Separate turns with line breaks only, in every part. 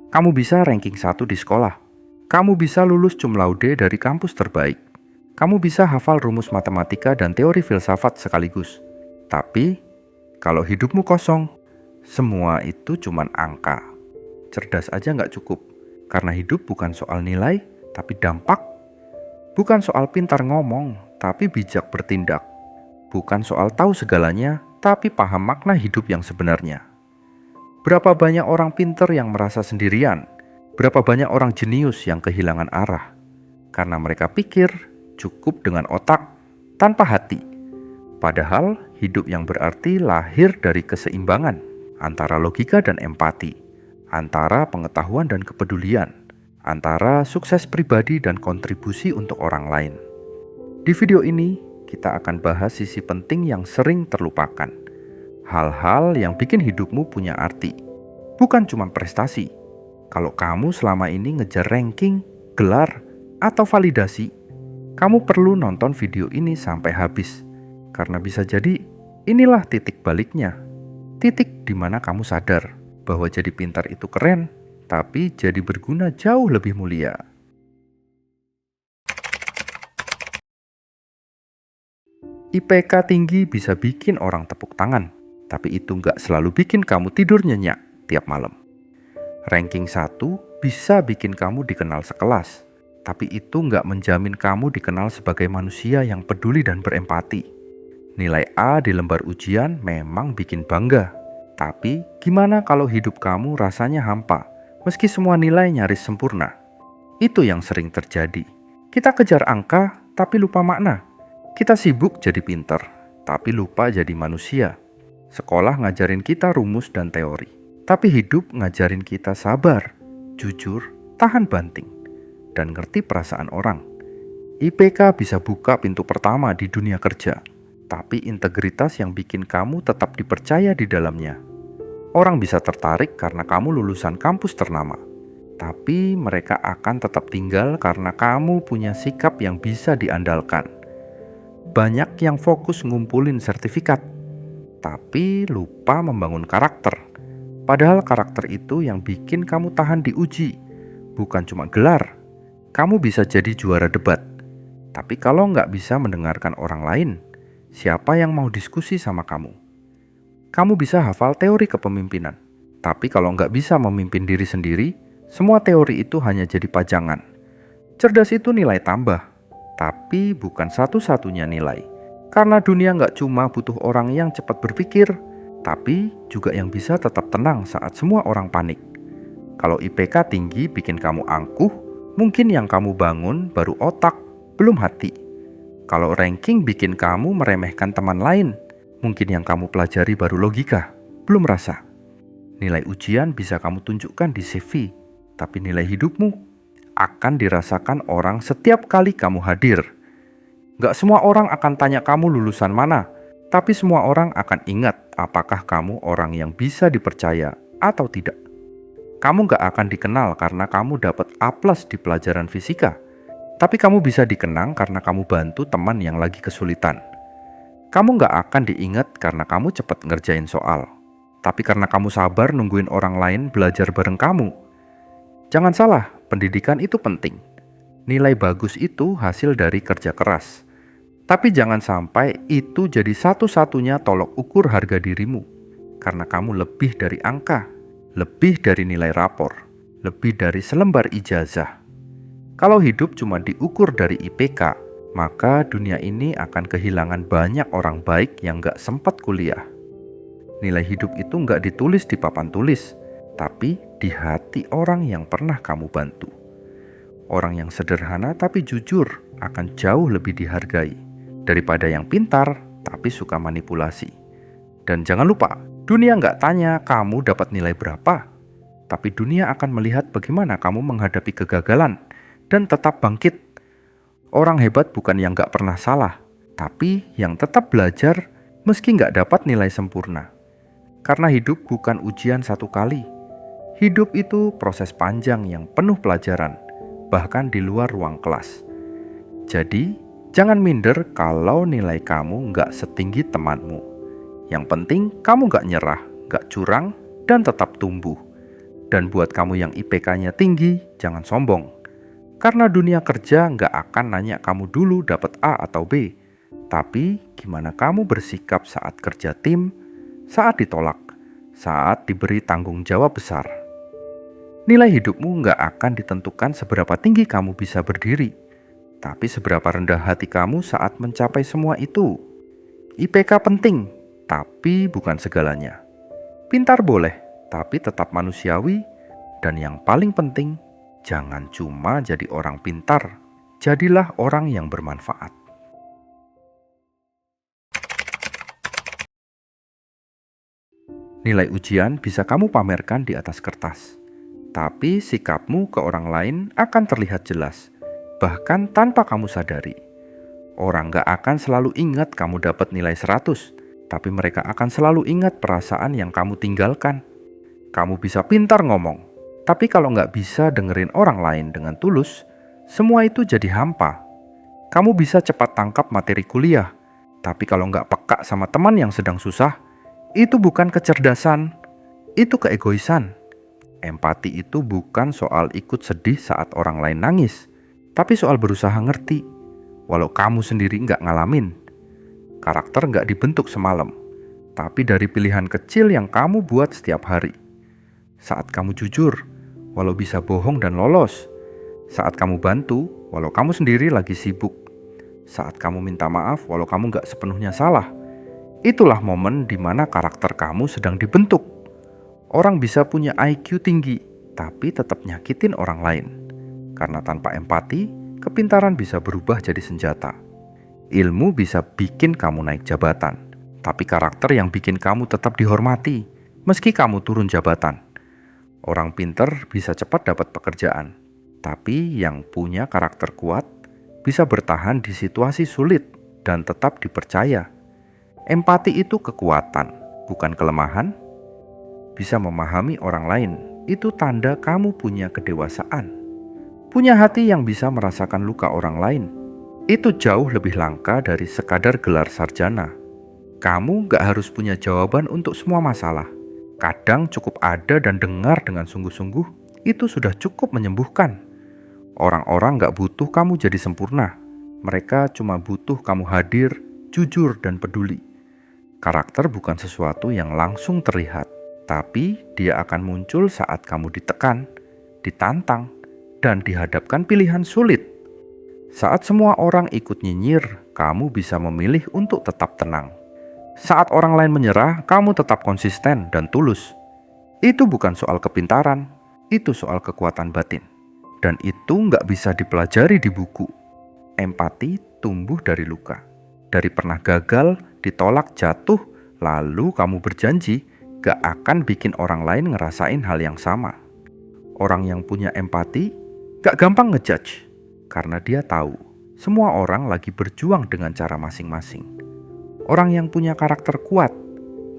Kamu bisa ranking 1 di sekolah. Kamu bisa lulus cum laude dari kampus terbaik. Kamu bisa hafal rumus matematika dan teori filsafat sekaligus. Tapi, kalau hidupmu kosong, semua itu cuman angka. Cerdas aja nggak cukup, karena hidup bukan soal nilai, tapi dampak. Bukan soal pintar ngomong, tapi bijak bertindak. Bukan soal tahu segalanya, tapi paham makna hidup yang sebenarnya. Berapa banyak orang pintar yang merasa sendirian? Berapa banyak orang jenius yang kehilangan arah? Karena mereka pikir cukup dengan otak tanpa hati. Padahal hidup yang berarti lahir dari keseimbangan antara logika dan empati, antara pengetahuan dan kepedulian, antara sukses pribadi dan kontribusi untuk orang lain. Di video ini, kita akan bahas sisi penting yang sering terlupakan. Hal-hal yang bikin hidupmu punya arti, bukan cuma prestasi. Kalau kamu selama ini ngejar ranking, gelar, atau validasi, kamu perlu nonton video ini sampai habis. Karena bisa jadi inilah titik baliknya. Titik di mana kamu sadar bahwa jadi pintar itu keren, tapi jadi berguna jauh lebih mulia. IPK tinggi bisa bikin orang tepuk tangan, tapi itu nggak selalu bikin kamu tidur nyenyak tiap malam. Ranking 1 bisa bikin kamu dikenal sekelas, tapi itu nggak menjamin kamu dikenal sebagai manusia yang peduli dan berempati. Nilai A di lembar ujian memang bikin bangga, tapi gimana kalau hidup kamu rasanya hampa, meski semua nilai nyaris sempurna? Itu yang sering terjadi. Kita kejar angka, tapi lupa makna. Kita sibuk jadi pinter, tapi lupa jadi manusia. Sekolah ngajarin kita rumus dan teori, tapi hidup ngajarin kita sabar, jujur, tahan banting, dan ngerti perasaan orang. IPK bisa buka pintu pertama di dunia kerja, tapi integritas yang bikin kamu tetap dipercaya di dalamnya. Orang bisa tertarik karena kamu lulusan kampus ternama, tapi mereka akan tetap tinggal karena kamu punya sikap yang bisa diandalkan. Banyak yang fokus ngumpulin sertifikat, tapi lupa membangun karakter. Padahal karakter itu yang bikin kamu tahan diuji, bukan cuma gelar. Kamu bisa jadi juara debat, tapi kalau nggak bisa mendengarkan orang lain, siapa yang mau diskusi sama kamu? Kamu bisa hafal teori kepemimpinan, tapi kalau nggak bisa memimpin diri sendiri, semua teori itu hanya jadi pajangan. Cerdas itu nilai tambah, tapi bukan satu-satunya nilai. Karena dunia nggak cuma butuh orang yang cepat berpikir, tapi juga yang bisa tetap tenang saat semua orang panik. Kalau IPK tinggi bikin kamu angkuh, mungkin yang kamu bangun baru otak, belum hati. Kalau ranking bikin kamu meremehkan teman lain, mungkin yang kamu pelajari baru logika, belum rasa. Nilai ujian bisa kamu tunjukkan di CV, tapi nilai hidupmu akan dirasakan orang setiap kali kamu hadir. Gak semua orang akan tanya kamu lulusan mana, tapi semua orang akan ingat apakah kamu orang yang bisa dipercaya atau tidak. Kamu gak akan dikenal karena kamu dapat A+ di pelajaran fisika, tapi kamu bisa dikenang karena kamu bantu teman yang lagi kesulitan. Kamu gak akan diingat karena kamu cepat ngerjain soal, tapi karena kamu sabar nungguin orang lain belajar bareng kamu. Jangan salah, pendidikan itu penting. Nilai bagus itu hasil dari kerja keras. Tapi jangan sampai itu jadi satu-satunya tolok ukur harga dirimu. Karena kamu lebih dari angka, lebih dari nilai rapor, lebih dari selembar ijazah. Kalau hidup cuma diukur dari IPK, maka dunia ini akan kehilangan banyak orang baik yang gak sempat kuliah. Nilai hidup itu gak ditulis di papan tulis, tapi di hati orang yang pernah kamu bantu. Orang yang sederhana tapi jujur akan jauh lebih dihargai daripada yang pintar tapi suka manipulasi. Dan jangan lupa, dunia nggak tanya kamu dapat nilai berapa, tapi dunia akan melihat bagaimana kamu menghadapi kegagalan dan tetap bangkit. Orang hebat bukan yang nggak pernah salah, tapi yang tetap belajar meski nggak dapat nilai sempurna. Karena hidup bukan ujian satu kali. Hidup itu proses panjang yang penuh pelajaran, bahkan di luar ruang kelas. Jadi, jangan minder kalau nilai kamu nggak setinggi temanmu. Yang penting kamu nggak nyerah, nggak curang, dan tetap tumbuh. Dan buat kamu yang IPK-nya tinggi, jangan sombong. Karena dunia kerja nggak akan nanya kamu dulu dapat A atau B. Tapi gimana kamu bersikap saat kerja tim, saat ditolak, saat diberi tanggung jawab besar. Nilai hidupmu nggak akan ditentukan seberapa tinggi kamu bisa berdiri, tapi seberapa rendah hati kamu saat mencapai semua itu. IPK penting, tapi bukan segalanya. Pintar boleh, tapi tetap manusiawi. Dan yang paling penting, jangan cuma jadi orang pintar, jadilah orang yang bermanfaat. Nilai ujian bisa kamu pamerkan di atas kertas, tapi sikapmu ke orang lain akan terlihat jelas, bahkan tanpa kamu sadari. Orang gak akan selalu ingat kamu dapat nilai 100, tapi mereka akan selalu ingat perasaan yang kamu tinggalkan. Kamu bisa pintar ngomong, tapi kalau gak bisa dengerin orang lain dengan tulus, semua itu jadi hampa. Kamu bisa cepat tangkap materi kuliah, tapi kalau gak peka sama teman yang sedang susah, itu bukan kecerdasan, itu keegoisan. Empati itu bukan soal ikut sedih saat orang lain nangis, tapi soal berusaha ngerti, walau kamu sendiri nggak ngalamin. Karakter nggak dibentuk semalam, tapi dari pilihan kecil yang kamu buat setiap hari. Saat kamu jujur, walau bisa bohong dan lolos. Saat kamu bantu, walau kamu sendiri lagi sibuk. Saat kamu minta maaf, walau kamu nggak sepenuhnya salah. Itulah momen di mana karakter kamu sedang dibentuk. Orang bisa punya IQ tinggi, tapi tetap nyakitin orang lain. Karena tanpa empati, kepintaran bisa berubah jadi senjata. Ilmu bisa bikin kamu naik jabatan, tapi karakter yang bikin kamu tetap dihormati, meski kamu turun jabatan. Orang pinter bisa cepat dapat pekerjaan, tapi yang punya karakter kuat bisa bertahan di situasi sulit dan tetap dipercaya. Empati itu kekuatan, bukan kelemahan. Bisa memahami orang lain, itu tanda kamu punya kedewasaan. Punya hati yang bisa merasakan luka orang lain, itu jauh lebih langka dari sekadar gelar sarjana. Kamu gak harus punya jawaban untuk semua masalah. Kadang cukup ada dan dengar dengan sungguh-sungguh, itu sudah cukup menyembuhkan. Orang-orang gak butuh kamu jadi sempurna. Mereka cuma butuh kamu hadir, jujur, dan peduli. Karakter bukan sesuatu yang langsung terlihat, tapi dia akan muncul saat kamu ditekan, ditantang, dan dihadapkan pilihan sulit. Saat semua orang ikut nyinyir, kamu bisa memilih untuk tetap tenang. Saat orang lain menyerah, kamu tetap konsisten dan tulus. Itu bukan soal kepintaran, itu soal kekuatan batin. Dan itu nggak bisa dipelajari di buku. Empati tumbuh dari luka. Dari pernah gagal, ditolak, jatuh, lalu kamu berjanji gak akan bikin orang lain ngerasain hal yang sama. Orang yang punya empati gak gampang ngejudge, karena dia tahu semua orang lagi berjuang dengan cara masing-masing. Orang yang punya karakter kuat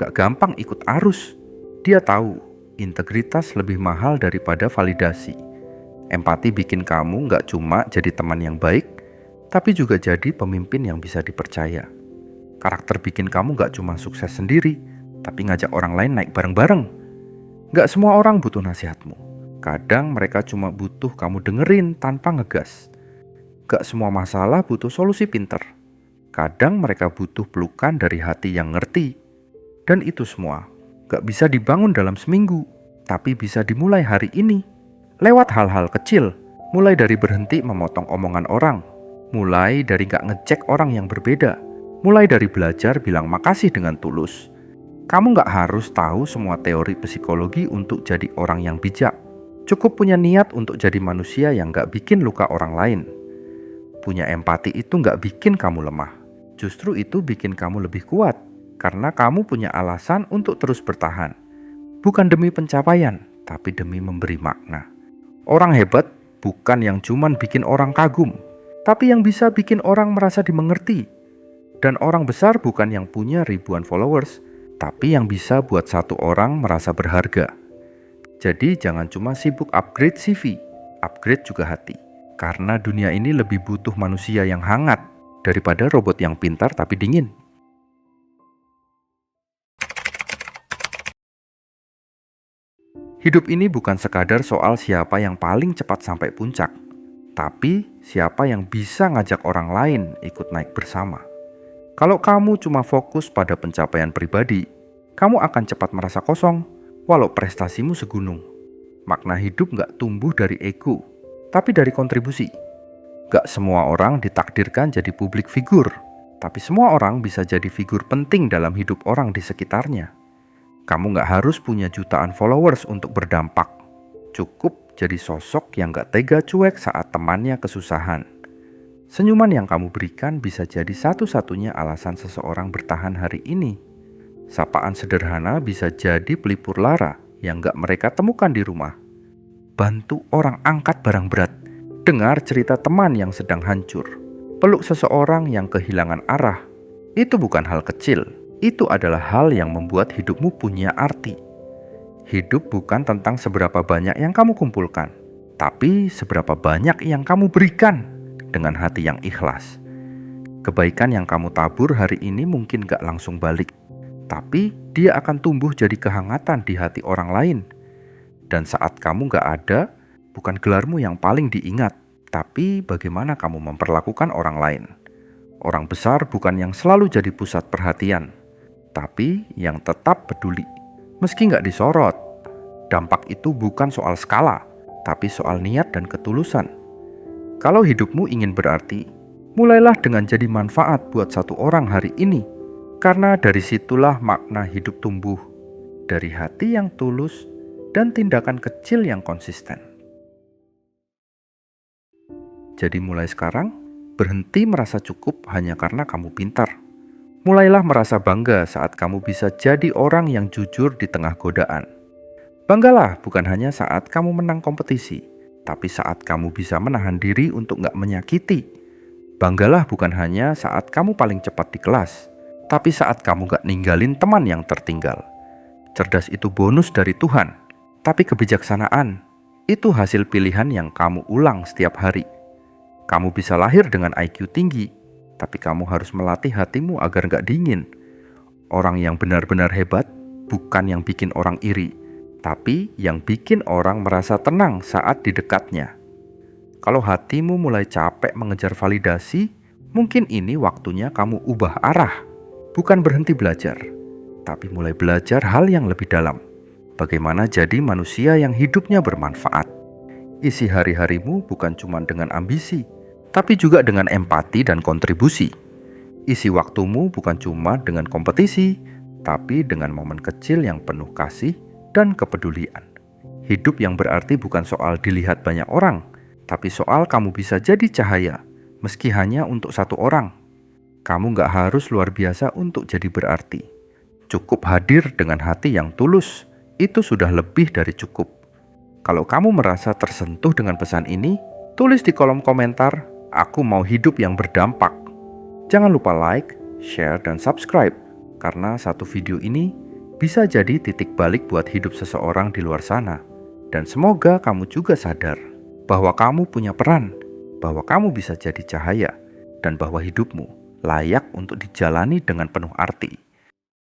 gak gampang ikut arus. Dia tahu integritas lebih mahal daripada validasi. Empati bikin kamu gak cuma jadi teman yang baik, tapi juga jadi pemimpin yang bisa dipercaya. Karakter bikin kamu gak cuma sukses sendiri, tapi ngajak orang lain naik bareng-bareng. Gak semua orang butuh nasihatmu. Kadang mereka cuma butuh kamu dengerin tanpa ngegas. Gak semua masalah butuh solusi pinter. Kadang mereka butuh pelukan dari hati yang ngerti. Dan itu semua gak bisa dibangun dalam seminggu, tapi bisa dimulai hari ini. Lewat hal-hal kecil, mulai dari berhenti memotong omongan orang, mulai dari gak ngecek orang yang berbeda, mulai dari belajar bilang makasih dengan tulus. Kamu gak harus tahu semua teori psikologi untuk jadi orang yang bijak. Cukup punya niat untuk jadi manusia yang gak bikin luka orang lain. Punya empati itu gak bikin kamu lemah. Justru itu bikin kamu lebih kuat, karena kamu punya alasan untuk terus bertahan. Bukan demi pencapaian, tapi demi memberi makna. Orang hebat bukan yang cuman bikin orang kagum, tapi yang bisa bikin orang merasa dimengerti. Dan orang besar bukan yang punya ribuan followers, tapi yang bisa buat satu orang merasa berharga. Jadi jangan cuma sibuk upgrade CV, upgrade juga hati. Karena dunia ini lebih butuh manusia yang hangat daripada robot yang pintar tapi dingin. Hidup ini bukan sekadar soal siapa yang paling cepat sampai puncak, tapi siapa yang bisa ngajak orang lain ikut naik bersama. Kalau kamu cuma fokus pada pencapaian pribadi, kamu akan cepat merasa kosong, walau prestasimu segunung. Makna hidup gak tumbuh dari ego, tapi dari kontribusi. Gak semua orang ditakdirkan jadi publik figur, tapi semua orang bisa jadi figur penting dalam hidup orang di sekitarnya. Kamu gak harus punya jutaan followers untuk berdampak. Cukup jadi sosok yang gak tega cuek saat temannya kesusahan. Senyuman yang kamu berikan bisa jadi satu-satunya alasan seseorang bertahan hari ini. Sapaan sederhana bisa jadi pelipur lara yang gak mereka temukan di rumah. Bantu orang angkat barang berat. Dengar cerita teman yang sedang hancur. Peluk seseorang yang kehilangan arah. Itu bukan hal kecil. Itu adalah hal yang membuat hidupmu punya arti. Hidup bukan tentang seberapa banyak yang kamu kumpulkan, tapi seberapa banyak yang kamu berikan dengan hati yang ikhlas. Kebaikan yang kamu tabur hari ini mungkin gak langsung balik, tapi dia akan tumbuh jadi kehangatan di hati orang lain. Dan saat kamu gak ada, bukan gelarmu yang paling diingat, tapi bagaimana kamu memperlakukan orang lain. Orang besar bukan yang selalu jadi pusat perhatian, tapi yang tetap peduli. Meski gak disorot, dampak itu bukan soal skala, tapi soal niat dan ketulusan. Kalau hidupmu ingin berarti, mulailah dengan jadi manfaat buat satu orang hari ini. Karena dari situlah makna hidup tumbuh, dari hati yang tulus dan tindakan kecil yang konsisten. Jadi mulai sekarang, berhenti merasa cukup hanya karena kamu pintar. Mulailah merasa bangga saat kamu bisa jadi orang yang jujur di tengah godaan. Banggalah bukan hanya saat kamu menang kompetisi, tapi saat kamu bisa menahan diri untuk gak menyakiti. Banggalah bukan hanya saat kamu paling cepat di kelas, tapi saat kamu gak ninggalin teman yang tertinggal. Cerdas itu bonus dari Tuhan, tapi kebijaksanaan itu hasil pilihan yang kamu ulang setiap hari. Kamu bisa lahir dengan IQ tinggi, tapi kamu harus melatih hatimu agar gak dingin. Orang yang benar-benar hebat bukan yang bikin orang iri, tapi yang bikin orang merasa tenang saat di dekatnya. Kalau hatimu mulai capek mengejar validasi, mungkin ini waktunya kamu ubah arah. Bukan berhenti belajar, tapi mulai belajar hal yang lebih dalam. Bagaimana jadi manusia yang hidupnya bermanfaat. Isi hari-harimu bukan cuma dengan ambisi, tapi juga dengan empati dan kontribusi. Isi waktumu bukan cuma dengan kompetisi, tapi dengan momen kecil yang penuh kasih dan kepedulian. Hidup yang berarti bukan soal dilihat banyak orang, tapi soal kamu bisa jadi cahaya, meski hanya untuk satu orang. Kamu gak harus luar biasa untuk jadi berarti. Cukup hadir dengan hati yang tulus, itu sudah lebih dari cukup. Kalau kamu merasa tersentuh dengan pesan ini, tulis di kolom komentar, "Aku mau hidup yang berdampak." Jangan lupa like, share, dan subscribe, karena satu video ini bisa jadi titik balik buat hidup seseorang di luar sana. Dan semoga kamu juga sadar bahwa kamu punya peran, bahwa kamu bisa jadi cahaya, dan bahwa hidupmu layak untuk dijalani dengan penuh arti.